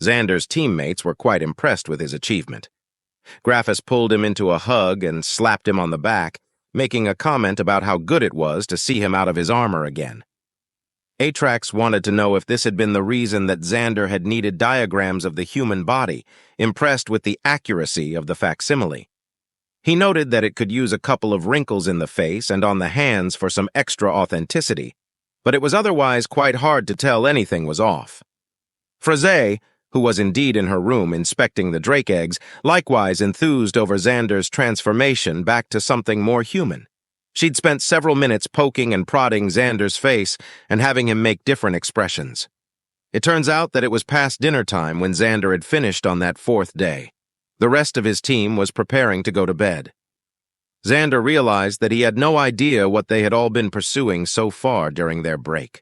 Xander's teammates were quite impressed with his achievement. Graphus pulled him into a hug and slapped him on the back, making a comment about how good it was to see him out of his armor again. Atrax wanted to know if this had been the reason that Xander had needed diagrams of the human body, impressed with the accuracy of the facsimile. He noted that it could use a couple of wrinkles in the face and on the hands for some extra authenticity, but it was otherwise quite hard to tell anything was off. Fraze, who was indeed in her room inspecting the drake eggs, likewise enthused over Xander's transformation back to something more human. She'd spent several minutes poking and prodding Xander's face and having him make different expressions. It turns out that it was past dinner time when Xander had finished on that fourth day. The rest of his team was preparing to go to bed. Xander realized that he had no idea what they had all been pursuing so far during their break.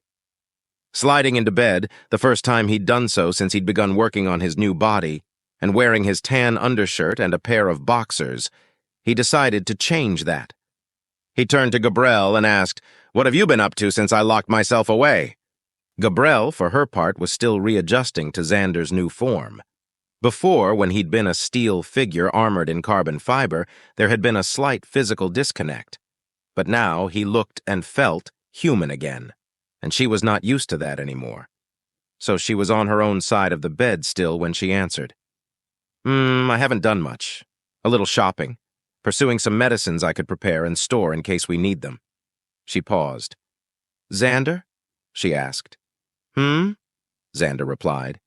Sliding into bed, the first time he'd done so since he'd begun working on his new body, and wearing his tan undershirt and a pair of boxers, he decided to change that. He turned to Gabrielle and asked, "What have you been up to since I locked myself away?" Gabrielle, for her part, was still readjusting to Xander's new form. Before, when he'd been a steel figure armored in carbon fiber, there had been a slight physical disconnect. But now he looked and felt human again, and she was not used to that anymore. So she was on her own side of the bed still when she answered. I haven't done much. A little shopping. Pursuing some medicines I could prepare and store in case we need them." She paused. "Xander?" she asked. Xander replied.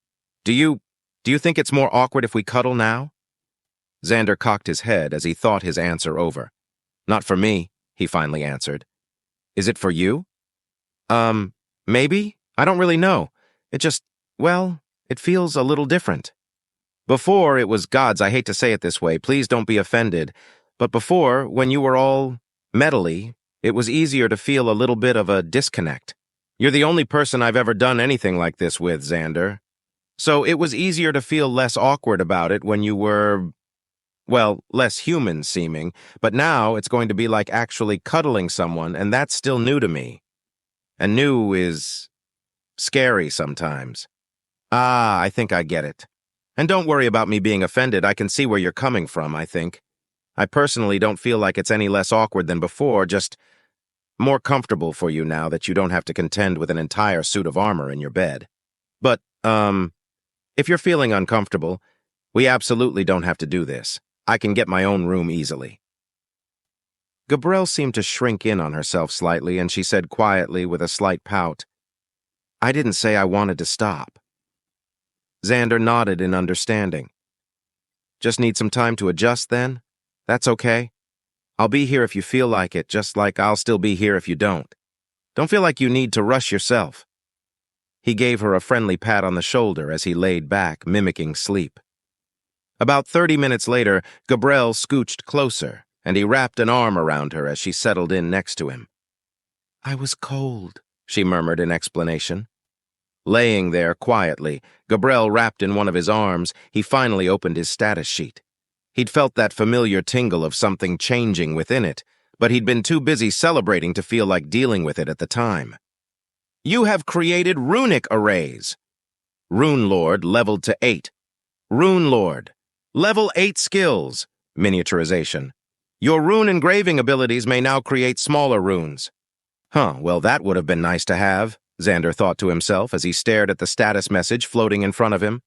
Do you think it's more awkward if we cuddle now?" Xander cocked his head as he thought his answer over. "Not for me," he finally answered. "Is it for you?" Maybe? I don't really know. It just, well, it feels a little different. Before, it was gods, I hate to say it this way, please don't be offended, but before, when you were all metally, it was easier to feel a little bit of a disconnect. You're the only person I've ever done anything like this with, Xander. So it was easier to feel less awkward about it when you were, well, less human-seeming, but now it's going to be like actually cuddling someone, and that's still new to me. And new is scary sometimes. I think I get it. And don't worry about me being offended, I can see where you're coming from, I think. I personally don't feel like it's any less awkward than before, just more comfortable for you now that you don't have to contend with an entire suit of armor in your bed. But, if you're feeling uncomfortable, we absolutely don't have to do this. I can get my own room easily." Gabrielle seemed to shrink in on herself slightly, and she said quietly with a slight pout, "I didn't say I wanted to stop." Xander nodded in understanding. "Just need some time to adjust then? That's okay. I'll be here if you feel like it, just like I'll still be here if you don't. Don't feel like you need to rush yourself." He gave her a friendly pat on the shoulder as he laid back, mimicking sleep. About 30 minutes later, Gabrielle scooched closer, and he wrapped an arm around her as she settled in next to him. "I was cold," she murmured in explanation. Laying there quietly, Gabrielle wrapped in one of his arms, he finally opened his status sheet. He'd felt that familiar tingle of something changing within it, but he'd been too busy celebrating to feel like dealing with it at the time. "You have created runic arrays." Rune Lord leveled to 8. Rune Lord. Level 8 skills. Miniaturization. Your rune engraving abilities may now create smaller runes. Well, that would have been nice to have, Xander thought to himself as he stared at the status message floating in front of him.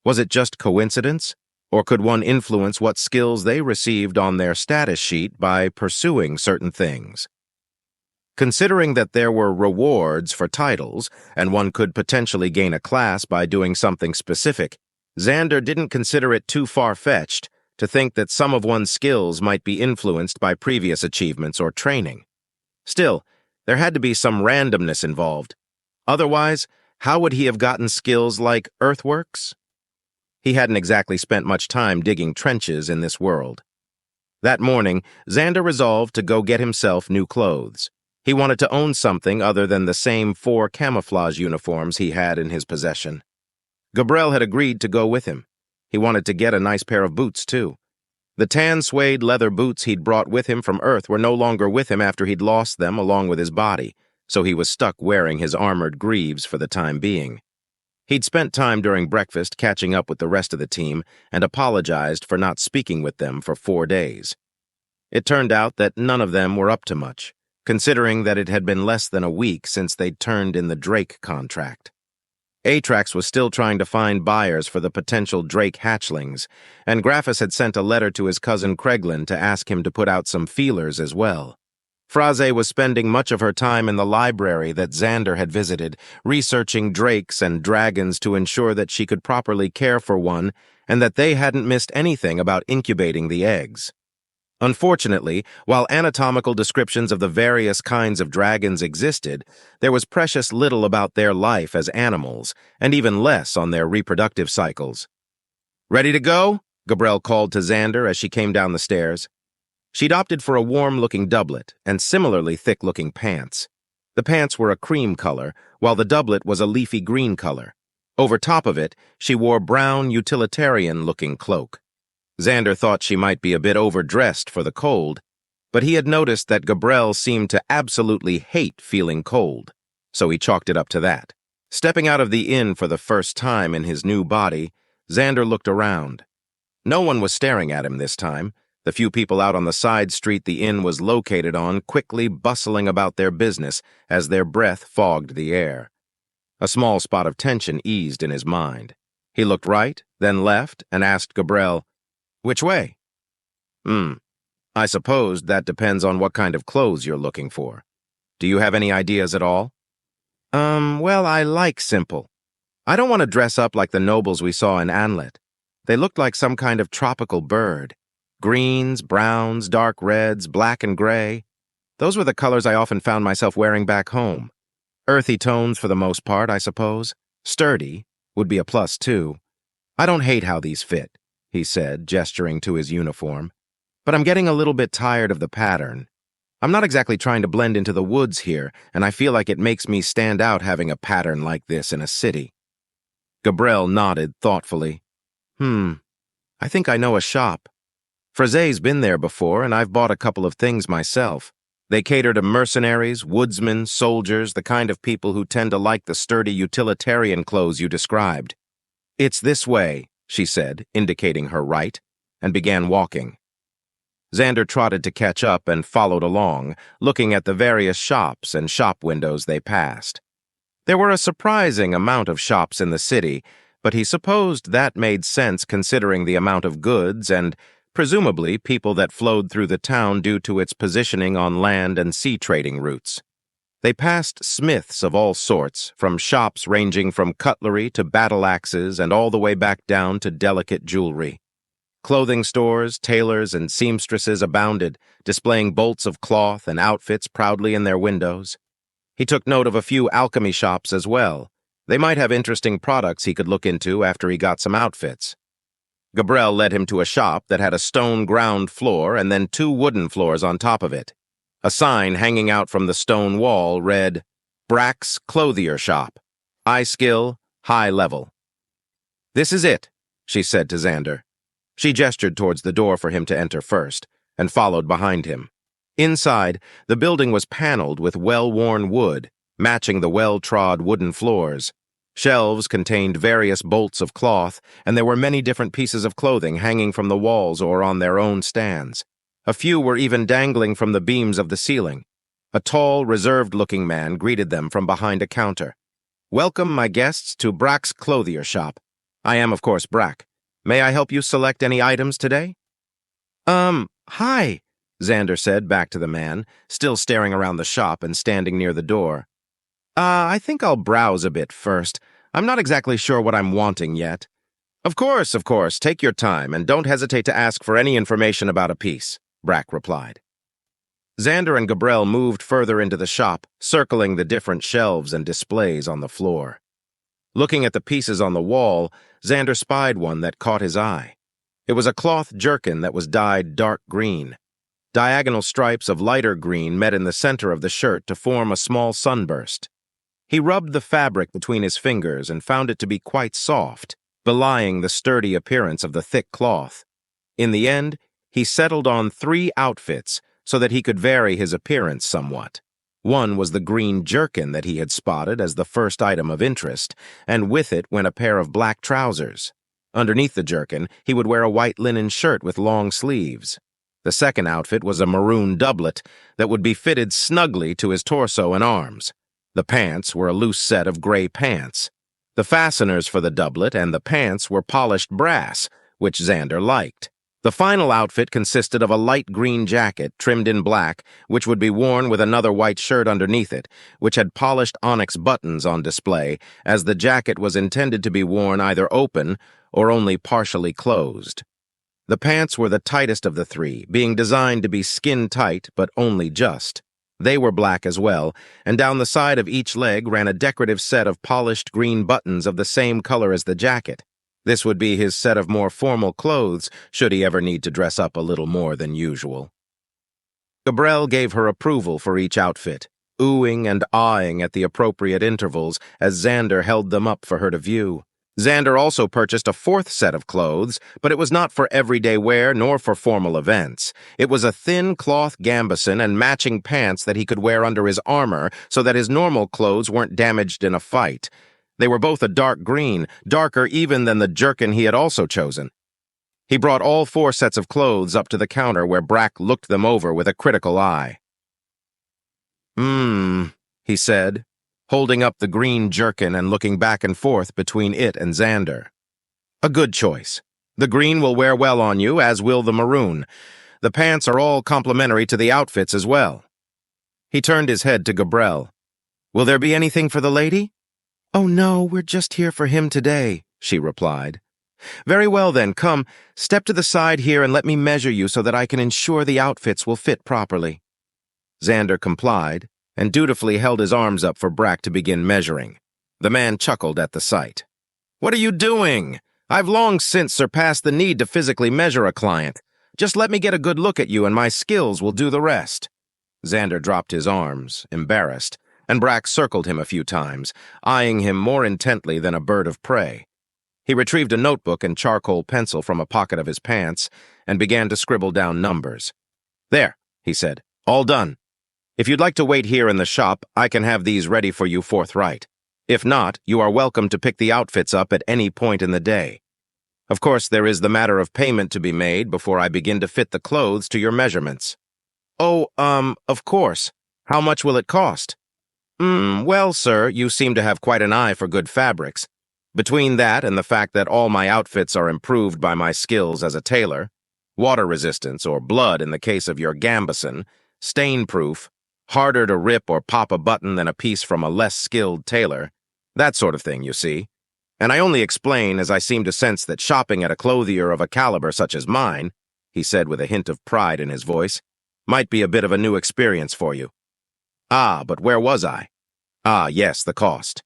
Was it just coincidence? Or could one influence what skills they received on their status sheet by pursuing certain things? Considering that there were rewards for titles, and one could potentially gain a class by doing something specific, Xander didn't consider it too far-fetched to think that some of one's skills might be influenced by previous achievements or training. Still, there had to be some randomness involved. Otherwise, how would he have gotten skills like earthworks? He hadn't exactly spent much time digging trenches in this world. That morning, Xander resolved to go get himself new clothes. He wanted to own something other than the same 4 camouflage uniforms he had in his possession. Gabrielle had agreed to go with him. He wanted to get a nice pair of boots, too. The tan suede leather boots he'd brought with him from Earth were no longer with him after he'd lost them along with his body, so he was stuck wearing his armored greaves for the time being. He'd spent time during breakfast catching up with the rest of the team and apologized for not speaking with them for 4 days. It turned out that none of them were up to much, considering that it had been less than a week since they'd turned in the Drake contract. Atrax was still trying to find buyers for the potential Drake hatchlings, and Graphus had sent a letter to his cousin Kreglin to ask him to put out some feelers as well. Fraze was spending much of her time in the library that Xander had visited, researching drakes and dragons to ensure that she could properly care for one and that they hadn't missed anything about incubating the eggs. Unfortunately, while anatomical descriptions of the various kinds of dragons existed, there was precious little about their life as animals, and even less on their reproductive cycles. "Ready to go?" Gabrielle called to Xander as she came down the stairs. She'd opted for a warm-looking doublet and similarly thick-looking pants. The pants were a cream color, while the doublet was a leafy green color. Over top of it, she wore brown, utilitarian-looking cloak. Xander thought she might be a bit overdressed for the cold, but he had noticed that Gabrielle seemed to absolutely hate feeling cold, so he chalked it up to that. Stepping out of the inn for the first time in his new body, Xander looked around. No one was staring at him this time. The few people out on the side street the inn was located on quickly bustling about their business as their breath fogged the air. A small spot of tension eased in his mind. He looked right, then left, and asked Gabrielle, "Which way?" I suppose that depends on what kind of clothes you're looking for. Do you have any ideas at all?" Well, I like simple. I don't want to dress up like the nobles we saw in Anlet. They looked like some kind of tropical bird. Greens, browns, dark reds, black and gray. Those were the colors I often found myself wearing back home. Earthy tones for the most part, I suppose. Sturdy would be a plus, too. I don't hate how these fit, he said, gesturing to his uniform. But I'm getting a little bit tired of the pattern. I'm not exactly trying to blend into the woods here, and I feel like it makes me stand out having a pattern like this in a city. Gabrielle nodded thoughtfully. I think I know a shop. Fraze's been there before, and I've bought a couple of things myself. They cater to mercenaries, woodsmen, soldiers, the kind of people who tend to like the sturdy utilitarian clothes you described. "It's this way," she said, indicating her right, and began walking. Xander trotted to catch up and followed along, looking at the various shops and shop windows they passed. There were a surprising amount of shops in the city, but he supposed that made sense considering the amount of goods and, presumably, people that flowed through the town due to its positioning on land and sea trading routes. They passed smiths of all sorts, from shops ranging from cutlery to battle axes and all the way back down to delicate jewelry. Clothing stores, tailors, and seamstresses abounded, displaying bolts of cloth and outfits proudly in their windows. He took note of a few alchemy shops as well. They might have interesting products he could look into after he got some outfits. Gabrielle led him to a shop that had a stone ground floor and then 2 wooden floors on top of it. A sign hanging out from the stone wall read, "Brack's Clothier Shop. High skill, high level." "This is it," she said to Xander. She gestured towards the door for him to enter first, and followed behind him. Inside, the building was paneled with well-worn wood, matching the well-trod wooden floors. Shelves contained various bolts of cloth, and there were many different pieces of clothing hanging from the walls or on their own stands. A few were even dangling from the beams of the ceiling. A tall, reserved-looking man greeted them from behind a counter. "Welcome, my guests, to Brack's Clothier Shop. I am, of course, Brack. May I help you select any items today?" Hi," Xander said back to the man, still staring around the shop and standing near the door. I think I'll browse a bit first. I'm not exactly sure what I'm wanting yet." Of course, take your time, and don't hesitate to ask for any information about a piece," Brack replied. Xander and Gabrielle moved further into the shop, circling the different shelves and displays on the floor. Looking at the pieces on the wall, Xander spied one that caught his eye. It was a cloth jerkin that was dyed dark green. Diagonal stripes of lighter green met in the center of the shirt to form a small sunburst. He rubbed the fabric between his fingers and found it to be quite soft, belying the sturdy appearance of the thick cloth. In the end, he settled on 3 outfits so that he could vary his appearance somewhat. One was the green jerkin that he had spotted as the first item of interest, and with it went a pair of black trousers. Underneath the jerkin, he would wear a white linen shirt with long sleeves. The second outfit was a maroon doublet that would be fitted snugly to his torso and arms. The pants were a loose set of gray pants. The fasteners for the doublet and the pants were polished brass, which Xander liked. The final outfit consisted of a light green jacket trimmed in black, which would be worn with another white shirt underneath it, which had polished onyx buttons on display, as the jacket was intended to be worn either open or only partially closed. The pants were the tightest of the three, being designed to be skin-tight but only just. They were black as well, and down the side of each leg ran a decorative set of polished green buttons of the same color as the jacket. This would be his set of more formal clothes, should he ever need to dress up a little more than usual. Gabrielle gave her approval for each outfit, oohing and ahhing at the appropriate intervals as Xander held them up for her to view. Xander also purchased a fourth set of clothes, but it was not for everyday wear nor for formal events. It was a thin cloth gambeson and matching pants that he could wear under his armor so that his normal clothes weren't damaged in a fight. They were both a dark green, darker even than the jerkin he had also chosen. He brought all 4 sets of clothes up to the counter where Brack looked them over with a critical eye. He said, holding up the green jerkin and looking back and forth between it and Xander. A good choice. The green will wear well on you, as will the maroon. The pants are all complementary to the outfits as well. He turned his head to Gabrielle. Will there be anything for the lady? Oh, no, we're just here for him today, she replied. Very well, then, come, step to the side here and let me measure you so that I can ensure the outfits will fit properly. Xander complied and dutifully held his arms up for Brack to begin measuring. The man chuckled at the sight. What are you doing? I've long since surpassed the need to physically measure a client. Just let me get a good look at you and my skills will do the rest. Xander dropped his arms, embarrassed, and Brack circled him a few times, eyeing him more intently than a bird of prey. He retrieved a notebook and charcoal pencil from a pocket of his pants and began to scribble down numbers. There, he said, all done. If you'd like to wait here in the shop, I can have these ready for you forthright. If not, you are welcome to pick the outfits up at any point in the day. Of course, there is the matter of payment to be made before I begin to fit the clothes to your measurements. Oh, of course. How much will it cost? Well, sir, you seem to have quite an eye for good fabrics. Between that and the fact that all my outfits are improved by my skills as a tailor, water resistance or blood in the case of your gambeson, stain-proof, harder to rip or pop a button than a piece from a less skilled tailor, that sort of thing, you see. And I only explain as I seem to sense that shopping at a clothier of a caliber such as mine, he said with a hint of pride in his voice, might be a bit of a new experience for you. Ah, but where was I? Ah, yes, the cost.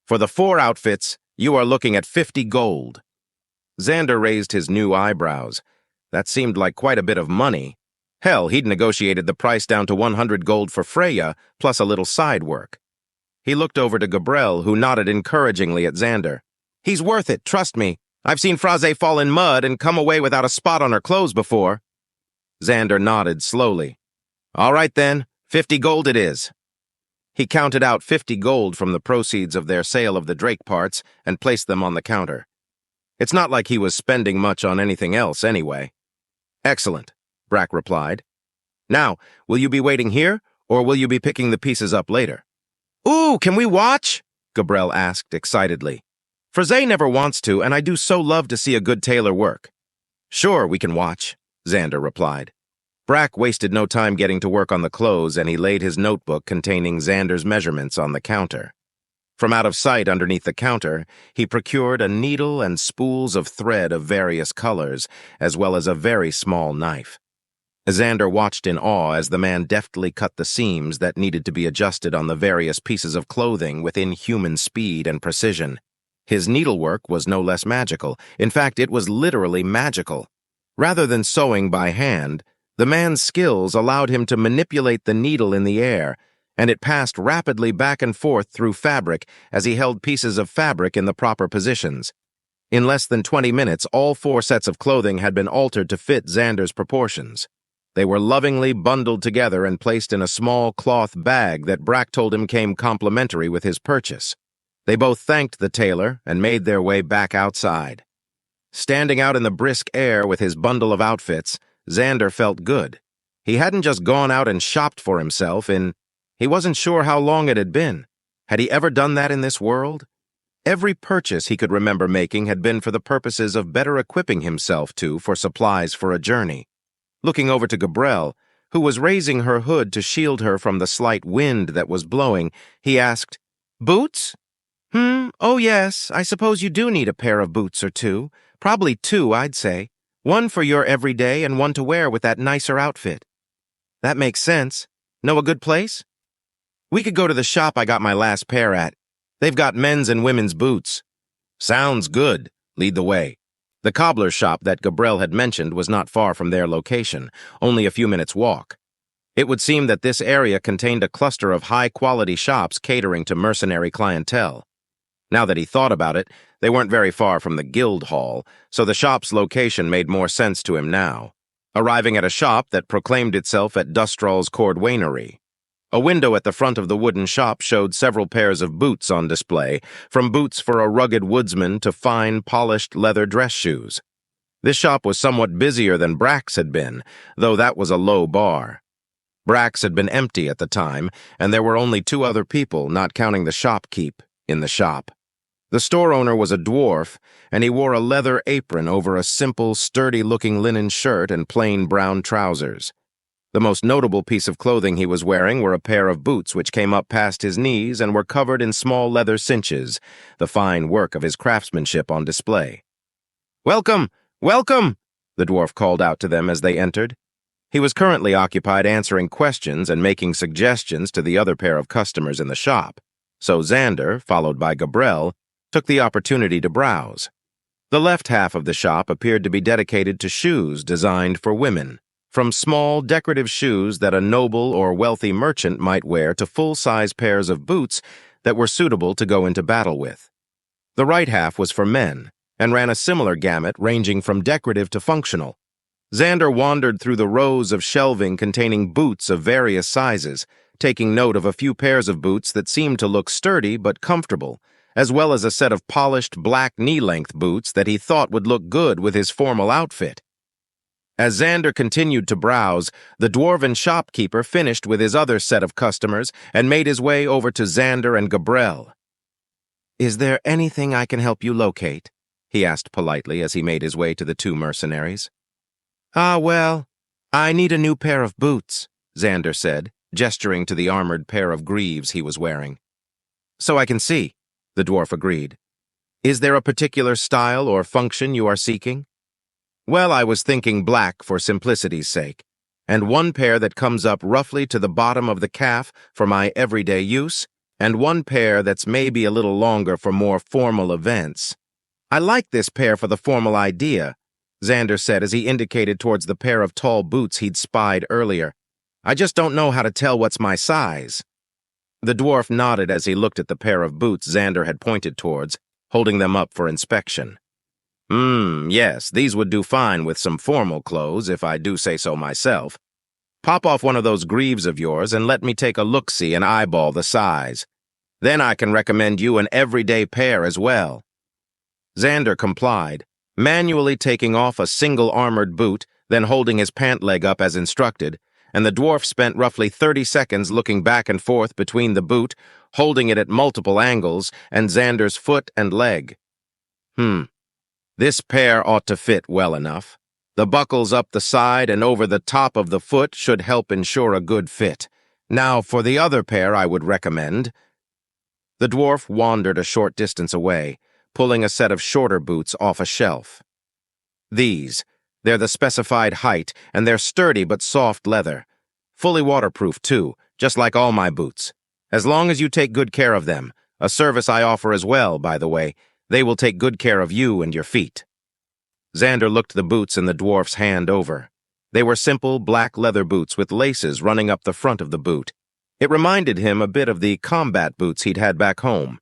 For the 4 outfits, you are looking at 50 gold. Xander raised his new eyebrows. That seemed like quite a bit of money. Hell, he'd negotiated the price down to 100 gold for Freya, plus a little side work. He looked over to Gabrielle, who nodded encouragingly at Xander. He's worth it, trust me. I've seen Fraze fall in mud and come away without a spot on her clothes before. Xander nodded slowly. All right then, 50 gold it is. He counted out 50 gold from the proceeds of their sale of the Drake parts and placed them on the counter. It's not like he was spending much on anything else anyway. Excellent, Brack replied. Now, will you be waiting here, or will you be picking the pieces up later? Ooh, can we watch? Gabrielle asked excitedly. Fraze never wants to, and I do so love to see a good tailor work. Sure, we can watch, Xander replied. Brack wasted no time getting to work on the clothes, and he laid his notebook containing Xander's measurements on the counter. From out of sight underneath the counter, he procured a needle and spools of thread of various colors, as well as a very small knife. Xander watched in awe as the man deftly cut the seams that needed to be adjusted on the various pieces of clothing with inhuman speed and precision. His needlework was no less magical. In fact, it was literally magical. Rather than sewing by hand, the man's skills allowed him to manipulate the needle in the air, and it passed rapidly back and forth through fabric as he held pieces of fabric in the proper positions. In less than 20 minutes, all 4 sets of clothing had been altered to fit Xander's proportions. They were lovingly bundled together and placed in a small cloth bag that Brack told him came complimentary with his purchase. They both thanked the tailor and made their way back outside. Standing out in the brisk air with his bundle of outfits, Xander felt good. He hadn't just gone out and shopped for himself he wasn't sure how long it had been. Had he ever done that in this world? Every purchase he could remember making had been for the purposes of better equipping himself for supplies for a journey. Looking over to Gabrielle, who was raising her hood to shield her from the slight wind that was blowing, he asked, "Boots? Oh yes, I suppose you do need a pair of boots or two. Probably two, I'd say. One for your everyday and one to wear with that nicer outfit." "That makes sense. Know a good place?" "We could go to the shop I got my last pair at. They've got men's and women's boots." "Sounds good. Lead the way." The cobbler's shop that Gabrielle had mentioned was not far from their location, only a few minutes' walk. It would seem that this area contained a cluster of high-quality shops catering to mercenary clientele. Now that he thought about it, they weren't very far from the guild hall, so the shop's location made more sense to him now. Arriving at a shop that proclaimed itself at Dustral's Cordwainery. A window at the front of the wooden shop showed several pairs of boots on display, from boots for a rugged woodsman to fine, polished leather dress shoes. This shop was somewhat busier than Brack's had been, though that was a low bar. Brack's had been empty at the time, and there were only two other people, not counting the shopkeep, in the shop. The store owner was a dwarf, and he wore a leather apron over a simple, sturdy-looking linen shirt and plain brown trousers. The most notable piece of clothing he was wearing were a pair of boots which came up past his knees and were covered in small leather cinches, the fine work of his craftsmanship on display. "Welcome! Welcome!" the dwarf called out to them as they entered. He was currently occupied answering questions and making suggestions to the other pair of customers in the shop, so Xander, followed by Gabrielle, took the opportunity to browse. The left half of the shop appeared to be dedicated to shoes designed for women, from small, decorative shoes that a noble or wealthy merchant might wear to full-size pairs of boots that were suitable to go into battle with. The right half was for men, and ran a similar gamut ranging from decorative to functional. Xander wandered through the rows of shelving containing boots of various sizes, taking note of a few pairs of boots that seemed to look sturdy but comfortable, as well as a set of polished black knee-length boots that he thought would look good with his formal outfit. As Xander continued to browse, the dwarven shopkeeper finished with his other set of customers and made his way over to Xander and Gabrielle. "Is there anything I can help you locate?" he asked politely as he made his way to the two mercenaries. Well, I need a new pair of boots," Xander said, gesturing to the armored pair of greaves he was wearing. "So I can see," the dwarf agreed. "Is there a particular style or function you are seeking?" "Well, I was thinking black for simplicity's sake, and one pair that comes up roughly to the bottom of the calf for my everyday use, and one pair that's maybe a little longer for more formal events." "I like this pair for the formal idea," Xander said as he indicated towards the pair of tall boots he'd spied earlier. "I just don't know how to tell what's my size." The dwarf nodded as he looked at the pair of boots Xander had pointed towards, holding them up for inspection. Yes, these would do fine with some formal clothes, if I do say so myself. Pop off one of those greaves of yours and let me take a look-see and eyeball the size. Then I can recommend you an everyday pair as well." Xander complied, manually taking off a single armored boot, then holding his pant leg up as instructed, and the dwarf spent roughly 30 seconds looking back and forth between the boot, holding it at multiple angles, and Xander's foot and leg. This pair ought to fit well enough. The buckles up the side and over the top of the foot should help ensure a good fit. Now, for the other pair I would recommend." The dwarf wandered a short distance away, pulling a set of shorter boots off a shelf. They're the specified height, and they're sturdy but soft leather. Fully waterproof, too, just like all my boots. As long as you take good care of them, a service I offer as well, by the way, they will take good care of you and your feet. Xander looked the boots in the dwarf's hand over. They were simple black leather boots with laces running up the front of the boot. It reminded him a bit of the combat boots he'd had back home.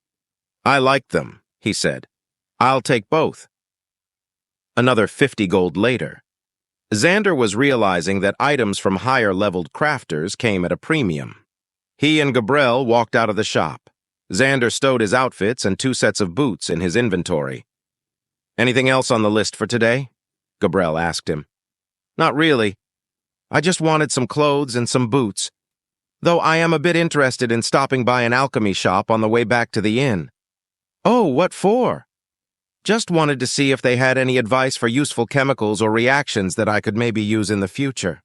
"I like them," he said. "I'll take both." Another 50 gold later. Xander was realizing that items from higher-leveled crafters came at a premium. He and Gabriel walked out of the shop. Xander stowed his outfits and 2 sets of boots in his inventory. "Anything else on the list for today?" Gabriel asked him. "Not really. I just wanted some clothes and some boots. Though I am a bit interested in stopping by an alchemy shop on the way back to the inn." "Oh, what for?" "Just wanted to see if they had any advice for useful chemicals or reactions that I could maybe use in the future."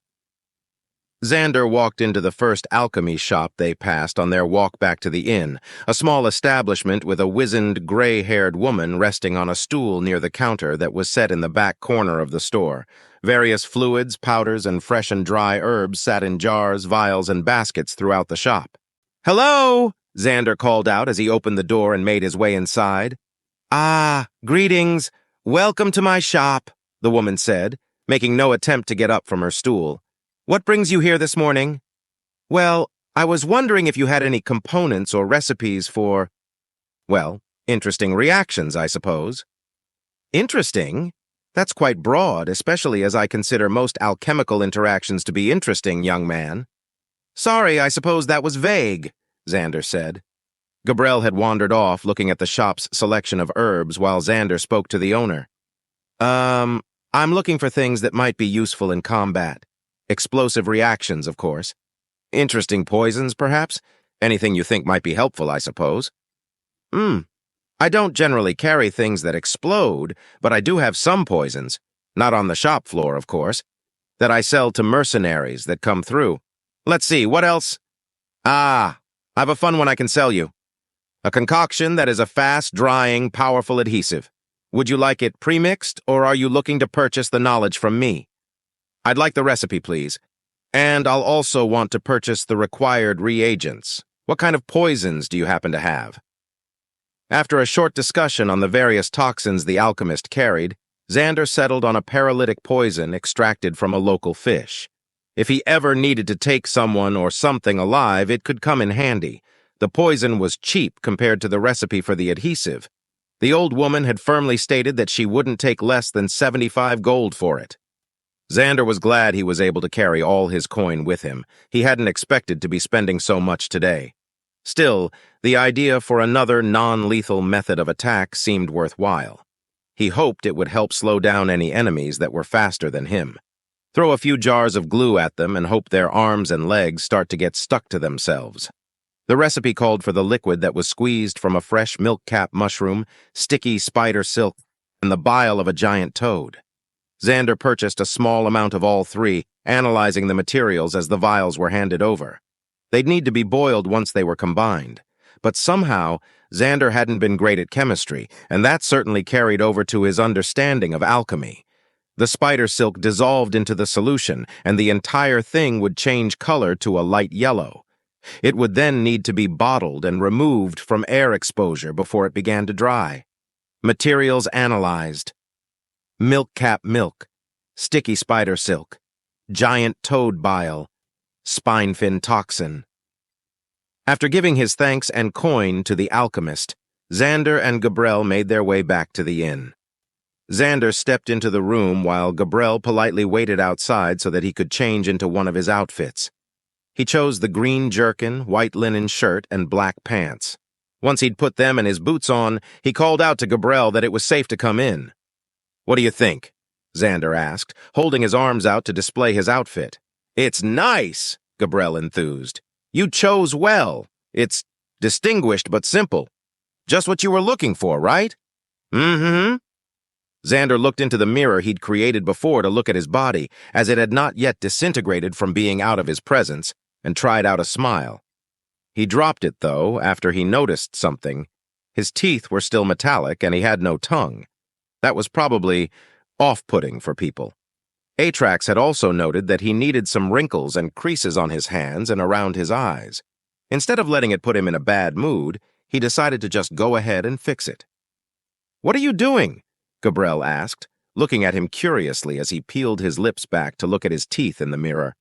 Xander walked into the first alchemy shop they passed on their walk back to the inn, a small establishment with a wizened, gray-haired woman resting on a stool near the counter that was set in the back corner of the store. Various fluids, powders, and fresh and dry herbs sat in jars, vials, and baskets throughout the shop. "Hello!" Xander called out as he opened the door and made his way inside. "Ah, greetings. Welcome to my shop," the woman said, making no attempt to get up from her stool. "What brings you here this morning?" "Well, I was wondering if you had any components or recipes for, well, interesting reactions, I suppose." "Interesting? That's quite broad, especially as I consider most alchemical interactions to be interesting, young man." "Sorry, I suppose that was vague," Xander said. Gabriel had wandered off, looking at the shop's selection of herbs while Xander spoke to the owner. I'm looking for things that might be useful in combat. Explosive reactions, of course. Interesting poisons, perhaps? Anything you think might be helpful, I suppose." I don't generally carry things that explode, but I do have some poisons, not on the shop floor, of course, that I sell to mercenaries that come through. Let's see, what else? I have a fun one I can sell you. A concoction that is a fast-drying, powerful adhesive. Would you like it pre-mixed, or are you looking to purchase the knowledge from me? I'd like the recipe, please. And I'll also want to purchase the required reagents. What kind of poisons do you happen to have?" After a short discussion on the various toxins the alchemist carried, Xander settled on a paralytic poison extracted from a local fish. If he ever needed to take someone or something alive, it could come in handy. The poison was cheap compared to the recipe for the adhesive. The old woman had firmly stated that she wouldn't take less than 75 gold for it. Xander was glad he was able to carry all his coin with him. He hadn't expected to be spending so much today. Still, the idea for another non-lethal method of attack seemed worthwhile. He hoped it would help slow down any enemies that were faster than him. Throw a few jars of glue at them and hope their arms and legs start to get stuck to themselves. The recipe called for the liquid that was squeezed from a fresh milk-cap mushroom, sticky spider silk, and the bile of a giant toad. Xander purchased a small amount of all 3, analyzing the materials as the vials were handed over. They'd need to be boiled once they were combined. But somehow, Xander hadn't been great at chemistry, and that certainly carried over to his understanding of alchemy. The spider silk dissolved into the solution, and the entire thing would change color to a light yellow. It would then need to be bottled and removed from air exposure before it began to dry. Materials analyzed. Milk-cap milk, sticky spider silk, giant toad bile, spine-fin toxin. After giving his thanks and coin to the alchemist, Xander and Gabriel made their way back to the inn. Xander stepped into the room while Gabriel politely waited outside so that he could change into one of his outfits. He chose the green jerkin, white linen shirt, and black pants. Once he'd put them and his boots on, he called out to Gabriel that it was safe to come in. "What do you think?" Xander asked, holding his arms out to display his outfit. "It's nice," Gabriel enthused. "You chose well. It's distinguished but simple. Just what you were looking for, right?" "Mm-hmm." Xander looked into the mirror he'd created before to look at his body, as it had not yet disintegrated from being out of his presence, and tried out a smile. He dropped it, though, after he noticed something. His teeth were still metallic, and he had no tongue. That was probably off-putting for people. Atrax had also noted that he needed some wrinkles and creases on his hands and around his eyes. Instead of letting it put him in a bad mood, he decided to just go ahead and fix it. "What are you doing?" Gabriel asked, looking at him curiously as he peeled his lips back to look at his teeth in the mirror.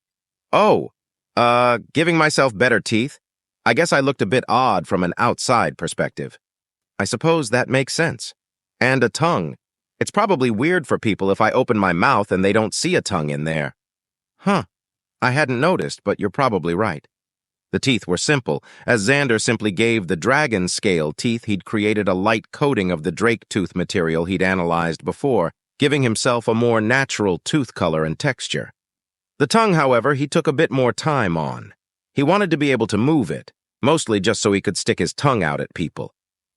Giving myself better teeth. I guess I looked a bit odd from an outside perspective." "I suppose that makes sense. And a tongue. It's probably weird for people if I open my mouth and they don't see a tongue in there. Huh. I hadn't noticed, but you're probably right. The teeth were simple, as Xander simply gave the dragon scale teeth he'd created a light coating of the drake tooth material he'd analyzed before, giving himself a more natural tooth color and texture. The tongue, however, he took a bit more time on. He wanted to be able to move it, mostly just so he could stick his tongue out at people.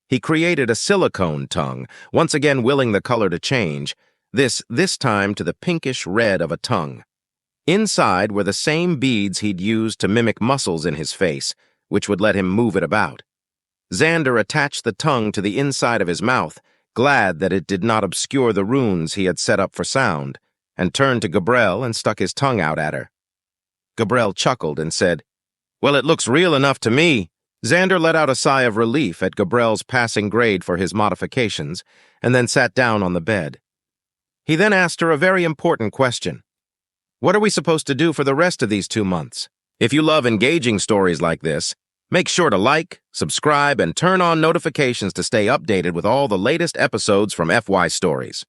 He created a silicone tongue, once again willing the color to change, this time to the pinkish red of a tongue. Inside were the same beads he'd used to mimic muscles in his face, which would let him move it about. Xander attached the tongue to the inside of his mouth, glad that it did not obscure the runes he had set up for sound, and turned to Gabrielle and stuck his tongue out at her. Gabrielle chuckled and said, "Well, it looks real enough to me." Xander let out a sigh of relief at Gabrielle's passing grade for his modifications, and then sat down on the bed. He then asked her a very important question. What are we supposed to do for the rest of these 2 months? If you love engaging stories like this, make sure to like, subscribe, and turn on notifications to stay updated with all the latest episodes from FY Stories.